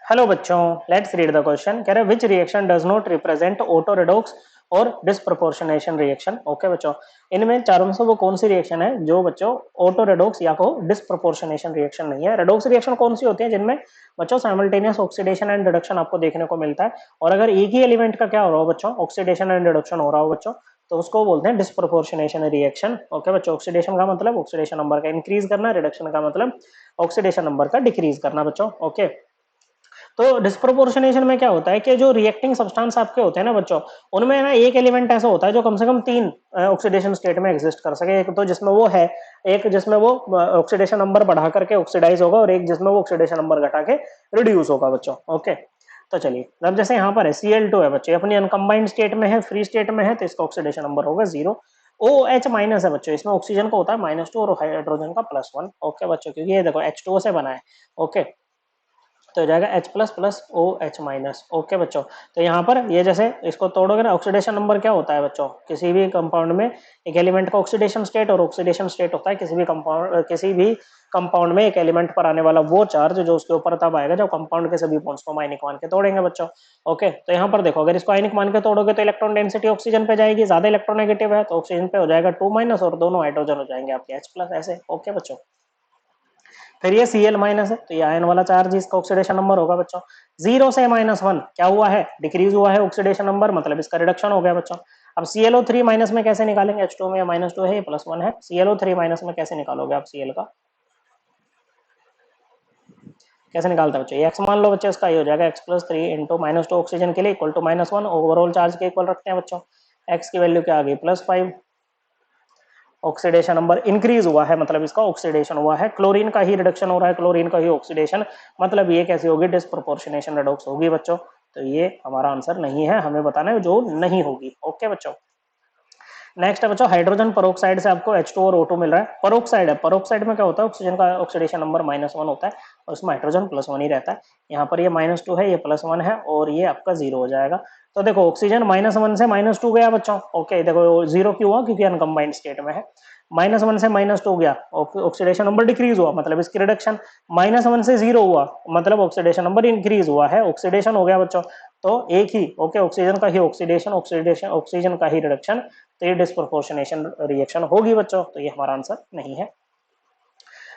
Hello बच्चों, let's read the question. कह रहे which reaction does not represent auto redox और डिस्प्रोपोर्शनेशन रिएक्शन। ओके बच्चों, इनमें चारों में से वो कौन सी रिएक्शन है जो बच्चों ऑटो रेडॉक्स या को डिस्प्रोपोर्शनेशन रिएक्शन नहीं है। रेडॉक्स रिएक्शन कौन सी होती है जिनमें बच्चों साइमल्टेनियस ऑक्सीडेशन एंड रिडक्शन आपको देखने को मिलता है, और अगर एक ही एलिमेंट का क्या हो रहा हो बच्चों, ऑक्सीडेशन एंड रिडक्शन हो रहा हो बच्चों, तो उसको बोलते हैं डिस्प्रोपोर्शनेशन रिएक्शन। ओके बच्चों, ऑक्सीडेशन का मतलब ऑक्सीडेशन नंबर का इंक्रीज करना, रिडक्शन का मतलब ऑक्सीडेशन नंबर का डिक्रीज करना बच्चों। ओके, तो डिस्प्रोपोर्शनेशन में क्या होता है कि जो रिएक्टिंग सब्सटेंस आपके होते हैं ना बच्चों, उनमें ना एक एलिमेंट ऐसा होता है जो कम से कम तीन ऑक्सीडेशन स्टेट में एग्जिस्ट कर सके। एक तो जिसमें वो है, एक जिसमें वो ऑक्सीडेशन नंबर बढ़ा करके ऑक्सीडाइज होगा, और एक जिसमें वो ऑक्सीडेशन नंबर घटा के रिड्यूस होगा बच्चों। ओके, तो चलिए, अब जैसे यहाँ पर है Cl2 है बच्चों, अपनी अनकंबाइंड स्टेट में है, फ्री स्टेट में है, तो इसका ऑक्सीडेशन नंबर होगा 0। OH माइनस है बच्चों, इसमें ऑक्सीजन का होता है -2 और हाइड्रोजन का +1। ओके बच्चों, क्योंकि ये देखो H2O से बना है। ओके, तो हो जाएगा H plus plus OH minus. Okay बच्चों, तो यहाँ पर ये जैसे इसको तोड़ोगे ना, ऑक्सीडेशन नंबर क्या होता है बच्चों, किसी भी कंपाउंड में एक एलिमेंट का ऑक्सीडेशन स्टेट, और ऑक्सीडेशन स्टेट होता है किसी भी कंपाउंड में एक एलिमेंट पर आने वाला वो चार्ज जो उसके ऊपर तब आएगा जब कंपाउंड के सभी बॉन्ड्स को आयनिक मान के तोड़ेंगे बच्चों। ओके, तो यहाँ पर देखो, अगर इसको आयनिक मान के तोड़ोगे तो इलेक्ट्रॉन डेंसिटी ऑक्सीजन पे जाएगी, ज्यादा इलेक्ट्रोनेगेटिव है तो ऑक्सीजन पे हो जाएगा 2- और दोनों हाइड्रोजन हो जाएंगे आपके H+। ऐसे। ओके बच्चों, फिर ये Cl माइनस है, तो ये आयन वाला चार्ज इसका ऑक्सीडेशन नंबर होगा बच्चों। 0 से -1 क्या हुआ है, डिक्रीज हुआ है ऑक्सीडेशन नंबर, मतलब इसका रिडक्शन हो गया बच्चों। अब ClO3 माइनस में कैसे निकालेंगे, H2 में -2 है, ये +1 है, ClO3 माइनस में कैसे निकालोगे आप Cl का, कैसे निकालते हैं बच्चों, ये x मान लो बच्चों, इसका ये हो जाएगा x+3 इंटू -2 ऑक्सीजन के लिए इक्वल टू -1, ओवरऑल चार्ज के इक्वल रखते हैं बच्चों। x की वैल्यू क्या आ गई, +5। ऑक्सीडेशन नंबर इंक्रीज हुआ है, मतलब इसका ऑक्सीडेशन हुआ है, क्लोरीन का ही रिडक्शन हो रहा है, क्लोरीन का ही ऑक्सीडेशन, मतलब ये कैसी होगी, डिस्प्रोपोर्शनेशन रेडॉक्स होगी बच्चों। तो ये हमारा आंसर नहीं है, हमें बताना है जो नहीं होगी। ओके बच्चों, नेक्स्ट है बच्चों हाइड्रोजन परोक्साइड से आपको H2 और O2 मिल रहा है। परोक्साइड है, परोक्साइड में क्या होता है, ऑक्सीजन का ऑक्सीडेशन नंबर -1 होता है और उसमें हाइड्रोजन +1 ही रहता है। यहाँ पर ये -2 है, ये +1 है, और ये आपका 0 हो जाएगा। तो देखो ऑक्सीजन -1 से -2 गया बच्चों। ओके, देखो 0 क्यों हुआ, क्योंकि अनकंबाइंड स्टेट में है। -1 से -2 गया, ऑक्सीडेशन नंबर डिक्रीज हुआ, मतलब इसकी रिडक्शन। -1 से 0 हुआ, मतलब ऑक्सीडेशन नंबर इंक्रीज हुआ है, ऑक्सीडेशन हो गया बच्चों। तो एक ही, ओके, ऑक्सीजन का ही ऑक्सीडेशन, ऑक्सीजन का ही रिडक्शन, तो ये डिस्प्रोपोर्शनेशन रिएक्शन होगी बच्चों, तो ये हमारा आंसर नहीं है।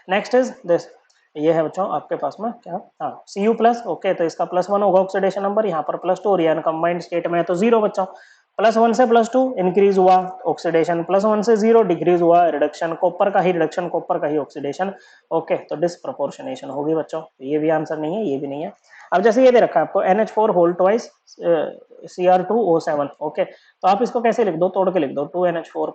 नेक्स्ट इज दिस, ये है बच्चों आपके पास में क्या, हाँ Cu+। ओके, तो इसका +1 होगा ऑक्सीडेशन नंबर, यहाँ पर +2, और ये अनकंबाइंड स्टेट में है तो 0 बच्चों। +1 से +2 इंक्रीज हुआ ऑक्सीडेशन, +1 से 0 डिक्रीज हुआ रिडक्शन, कॉपर का ही रिडक्शन, कॉपर का ही ऑक्सीडेशन। ओके, तो डिस्प्रोपोर्शनेशन होगी बच्चों, ये भी आंसर नहीं है, ये भी नहीं है। अब जैसे ये दे रखा है आपको NH4 whole twice Cr2O7। Okay, तो आप इसको कैसे लिख दो, तोड़ के लिख दो, 2NH4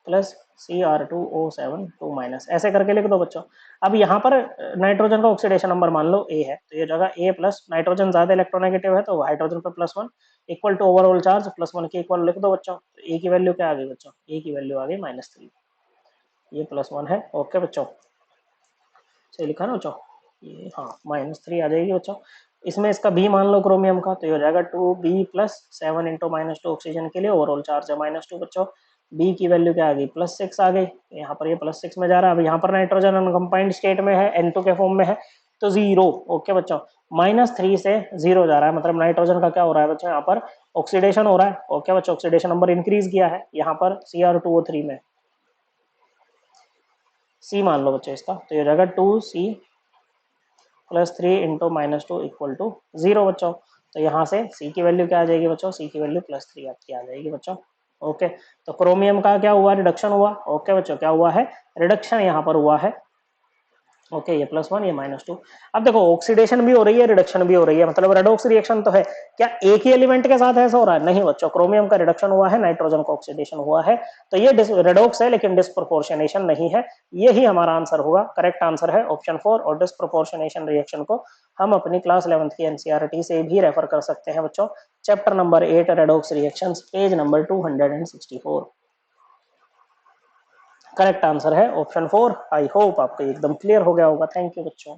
प्लस Cr2O7 2-, ऐसे करके लिख दो बच्चों। अब यहाँ पर नाइट्रोजन का ऑक्सीडेशन नंबर मान लो A है, तो ये जगह A+, नाइट्रोजन ज्यादा इलेक्ट्रोनेगेटिव है तो हाइड्रोजन पर +1 इक्वल टू ओवरऑल चार्ज +1 के इक्वल लिख दो बच्चों। तो A की वैल्यू क्या आ गई बच्चों, A की वैल्यू आ गई -3, ये +1 है। ओके बच्चों, सही लिखा ना बच्चों, ये हाँ -3 आ जाएगी बच्चों। इसमें इसका B मान लो क्रोमियम का, तो ये हो जाएगा 2B+7 इंटू -2 ऑक्सीजन के लिए, ओवरऑल चार्ज है -2 बच्चों। B की वैल्यू क्या आ गई, +6 आ गई, यहाँ पर ये +6 में जा रहा है। अब यहाँ पर नाइट्रोजन अनकंबाइंड स्टेट में है, N2 के फॉर्म में है, तो 0। ओके बच्चों, -3 से 0 जा रहा है, मतलब नाइट्रोजन का क्या हो रहा है बच्चों, यहाँ पर ऑक्सीडेशन हो रहा है। ओके बच्चों, ऑक्सीडेशन नंबर इंक्रीज किया है यहाँ पर Cr2O3 में, C मान लो बच्चों इसका, तो ये हो जाएगा 2C+3 इंटू -2 इक्वल टू 0 बच्चों। तो यहाँ से C की वैल्यू क्या आ जाएगी बच्चों, C की वैल्यू +3 आपकी आ जाएगी बच्चों। ओके, तो क्रोमियम का क्या हुआ, रिडक्शन हुआ। ओके बच्चों, क्या हुआ है, रिडक्शन यहाँ पर हुआ है। ओके, ये +1 ये -2। अब देखो ऑक्सीडेशन भी हो रही है, रिडक्शन भी हो रही है, मतलब रेडॉक्स रिएक्शन तो है। क्या एक ही एलिमेंट के साथ ऐसा हो रहा है, नहीं बच्चों, क्रोमियम का रिडक्शन हुआ है, नाइट्रोजन का ऑक्सीडेशन हुआ है, तो ये रेडॉक्स है लेकिन डिस्प्रोपोर्शनेशन नहीं है। यही हमारा आंसर होगा, करेक्ट आंसर है ऑप्शन 4। और डिस्प्रोपोर्शनेशन रिएक्शन को हम अपनी क्लास 11th की एनसीईआरटी से भी रेफर कर सकते हैं बच्चों, chapter number 8 redox reactions, page number 264। Correct answer है ऑप्शन 4। आई होप आपको एकदम क्लियर हो गया होगा। थैंक यू बच्चों।